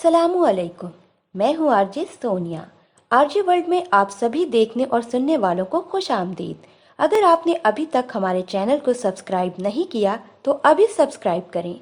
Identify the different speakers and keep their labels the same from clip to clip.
Speaker 1: अस्सलामुअलैकुम। मैं हूँ आरजे सोनिया। आरजे वर्ल्ड में आप सभी देखने और सुनने वालों को खुश आमदीद। अगर आपने अभी तक हमारे चैनल को सब्सक्राइब नहीं किया तो अभी सब्सक्राइब करें।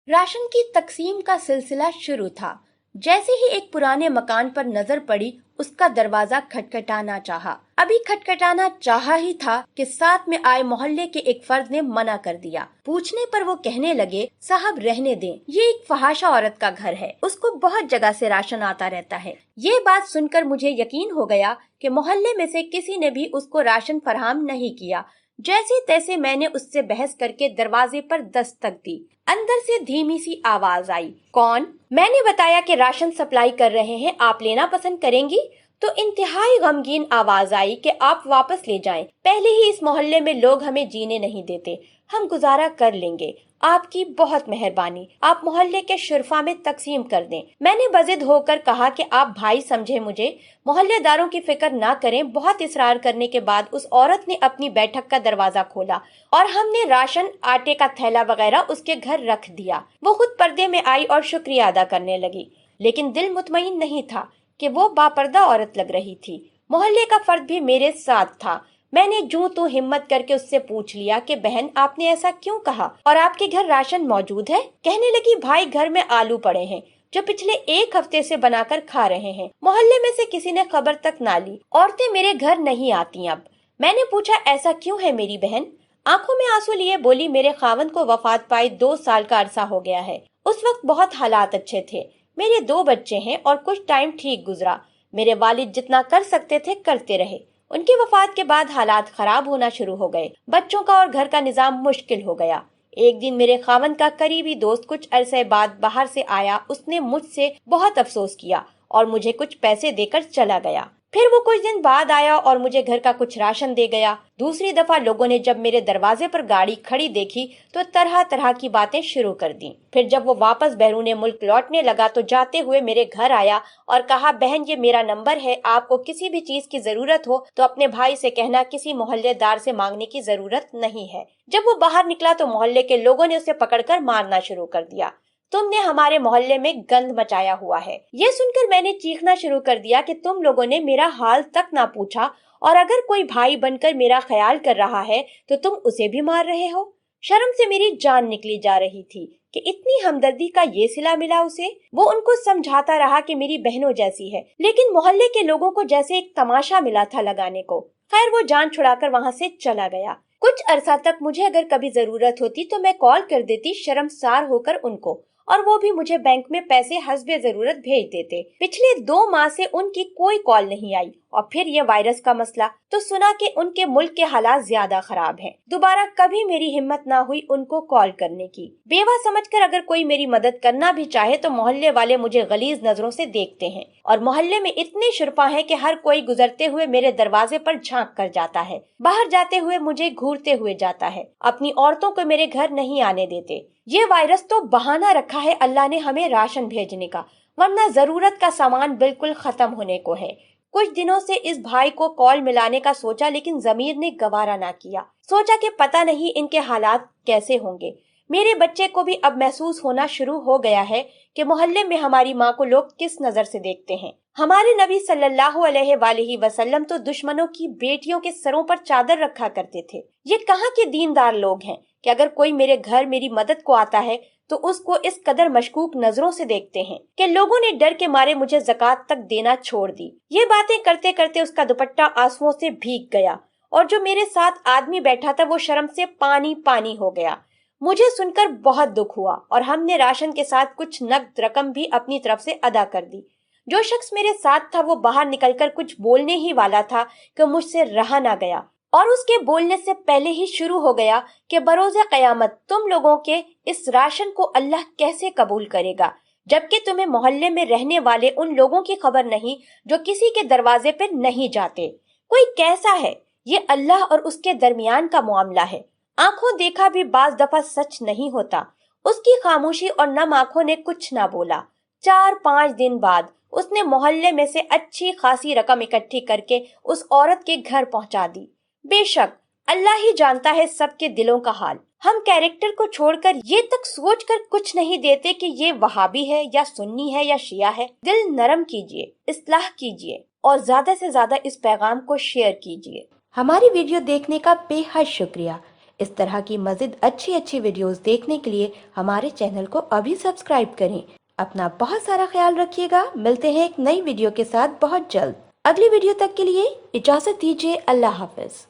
Speaker 1: राशन की तकसीम का सिलसिला शुरू था। जैसे ही एक पुराने मकान पर नजर पड़ी, उसका दरवाजा खटखटाना चाहा। अभी खटखटाना चाहा ही था कि साथ में आए मोहल्ले के एक फर्द ने मना कर दिया। पूछने पर वो कहने लगे, साहब रहने दें, ये एक फहाशा औरत का घर है, उसको बहुत जगह से राशन आता रहता है। ये बात सुनकर मुझे यकीन हो गया कि मोहल्ले में से किसी ने भी उसको राशन फराहम नहीं किया। जैसे तैसे मैंने उससे बहस करके दरवाजे पर दस्तक दी। अंदर से धीमी सी आवाज आई, कौन? मैंने बताया कि राशन सप्लाई कर रहे हैं, आप लेना पसंद करेंगी? तो इंतहाई गमगीन आवाज आई कि आप वापस ले जाएं। पहले ही इस मोहल्ले में लोग हमें जीने नहीं देते, हम गुजारा कर लेंगे। आपकी बहुत मेहरबानी, आप मोहल्ले के शुरफा में तकसीम कर दें। मैंने बजिद होकर कहा कि आप भाई समझे मुझे, मोहल्लेदारों की फिक्र ना करें। बहुत इसरार करने के बाद उस औरत ने अपनी बैठक का दरवाजा खोला और हमने राशन, आटे का थैला वगैरह उसके घर रख दिया। वो खुद पर्दे में आई और शुक्रिया अदा करने लगी, लेकिन दिल मुतमईन नहीं था कि वो बापर्दा औरत लग रही थी। मोहल्ले का फर्द भी मेरे साथ था। मैंने जूं तो हिम्मत करके उससे पूछ लिया कि बहन, आपने ऐसा क्यों कहा और आपके घर राशन मौजूद है? कहने लगी, भाई घर में आलू पड़े हैं जो पिछले एक हफ्ते से बनाकर खा रहे हैं। मोहल्ले में से किसी ने खबर तक ना ली। औरतें मेरे घर नहीं आती अब। मैंने पूछा, ऐसा क्यों है मेरी बहन? आंखों में आंसू लिए बोली, मेरे खावंद को वफात पाए 2 साल का अरसा हो गया है। उस वक्त बहुत हालात अच्छे थे। मेरे 2 बच्चे हैं और कुछ टाइम ठीक गुजरा। मेरे वालिद जितना कर सकते थे करते रहे। उनकी वफात के बाद हालात खराब होना शुरू हो गए। बच्चों का और घर का निजाम मुश्किल हो गया। एक दिन मेरे खावंद का करीबी दोस्त कुछ अरसे बाद बाहर से आया। उसने मुझसे बहुत अफसोस किया और मुझे कुछ पैसे देकर चला गया। फिर वो कुछ दिन बाद आया और मुझे घर का कुछ राशन दे गया। दूसरी दफा लोगों ने जब मेरे दरवाजे पर गाड़ी खड़ी देखी तो तरह तरह की बातें शुरू कर दी। फिर जब वो वापस बैरूने मुल्क लौटने लगा तो जाते हुए मेरे घर आया और कहा, बहन ये मेरा नंबर है, आपको किसी भी चीज की जरूरत हो तो अपने भाई से कहना, किसी मोहल्लेदार से मांगने की जरूरत नहीं है। जब वो बाहर निकला तो मोहल्ले के लोगों ने उसे पकड़कर मारना शुरू कर दिया। तुमने हमारे मोहल्ले में गंद मचाया हुआ है। ये सुनकर मैंने चीखना शुरू कर दिया कि तुम लोगों ने मेरा हाल तक ना पूछा, और अगर कोई भाई बनकर मेरा ख्याल कर रहा है तो तुम उसे भी मार रहे हो। शर्म से मेरी जान निकली जा रही थी कि इतनी हमदर्दी का ये सिला मिला उसे। वो उनको समझाता रहा कि मेरी बहनों जैसी है, लेकिन मोहल्ले के लोगों को जैसे एक तमाशा मिला था लगाने को। खैर वो जान छुड़ाकर वहाँ से चला गया। कुछ अरसा तक मुझे अगर कभी जरूरत होती तो मैं कॉल कर देती शर्मसार होकर उनको, और वो भी मुझे बैंक में पैसे हस्बे जरूरत भेज देते। पिछले 2 माह से उनकी कोई कॉल नहीं आई। और फिर ये वायरस का मसला, तो सुना कि उनके मुल्क के हालात ज्यादा खराब हैं। दोबारा कभी मेरी हिम्मत ना हुई उनको कॉल करने की। बेवा समझकर अगर कोई मेरी मदद करना भी चाहे तो मोहल्ले वाले मुझे गलीज नजरों से देखते हैं, और मोहल्ले में इतने शुरफा हैं कि हर कोई गुजरते हुए मेरे दरवाजे पर झांक कर जाता है। बाहर जाते हुए मुझे घूरते हुए जाता है। अपनी औरतों को मेरे घर नहीं आने देते। ये वायरस तो बहाना रखा है अल्लाह ने हमें राशन भेजने का, वरना जरूरत का सामान बिल्कुल खत्म होने को है। कुछ दिनों से इस भाई को कॉल मिलाने का सोचा, लेकिन जमीर ने गवारा ना किया। सोचा कि पता नहीं इनके हालात कैसे होंगे। मेरे बच्चे को भी अब महसूस होना शुरू हो गया है कि मोहल्ले में हमारी माँ को लोग किस नजर से देखते हैं। हमारे नबी सल्लल्लाहु अलैहि वसल्लम तो दुश्मनों की बेटियों के सरों पर चादर रखा करते थे। ये कहाँ के दीनदार लोग हैं कि अगर कोई मेरे घर मेरी मदद को आता है तो उसको इस कदर मशकूक नजरों से देखते हैं कि लोगों ने डर के मारे मुझे ज़कात तक देना छोड़ दी। ये बातें करते करते उसका दुपट्टा आंसुओं से भीग गया और जो मेरे साथ आदमी बैठा था वो शर्म से पानी पानी हो गया। मुझे सुनकर बहुत दुख हुआ और हमने राशन के साथ कुछ नकद रकम भी अपनी तरफ से अदा कर दी। जो शख्स मेरे साथ था वो बाहर निकलकर कुछ बोलने ही वाला था कि मुझसे रहा ना गया, और उसके बोलने से पहले ही शुरू हो गया कि बरोज़े क़यामत तुम लोगों के इस राशन को अल्लाह कैसे कबूल करेगा, जबकि तुम्हें मोहल्ले में रहने वाले उन लोगों की खबर नहीं जो किसी के दरवाजे पर नहीं जाते। कोई कैसा है, ये अल्लाह और उसके दरमियान का मामला है। आंखों देखा भी बाज दफा सच नहीं होता। उसकी खामोशी और नम आंखों ने कुछ ना बोला। 4-5 दिन बाद उसने मोहल्ले में से अच्छी खासी रकम इकट्ठी करके उस औरत के घर पहुंचा दी। बेशक اللہ ہی جانتا ہے سب کے دلوں کا حال. ہم کیریکٹر کو چھوڑ کر یہ تک سوچ کر کچھ نہیں دیتے کہ یہ وہابی ہے یا سنی ہے یا شیعہ ہے. دل نرم کیجیے، اصلاح کیجیے اور زیادہ سے زیادہ اس پیغام کو شیئر کیجیے. ہماری ویڈیو دیکھنے کا بے حد شکریہ. اس طرح کی مزید اچھی ویڈیوز دیکھنے کے لیے ہمارے چینل کو ابھی سبسکرائب کریں. اپنا بہت سارا خیال رکھیے گا. ملتے ہیں ایک نئی ویڈیو کے ساتھ بہت جلد. اگلی ویڈیو تک کے لیے اجازت دیجیے. اللہ حافظ.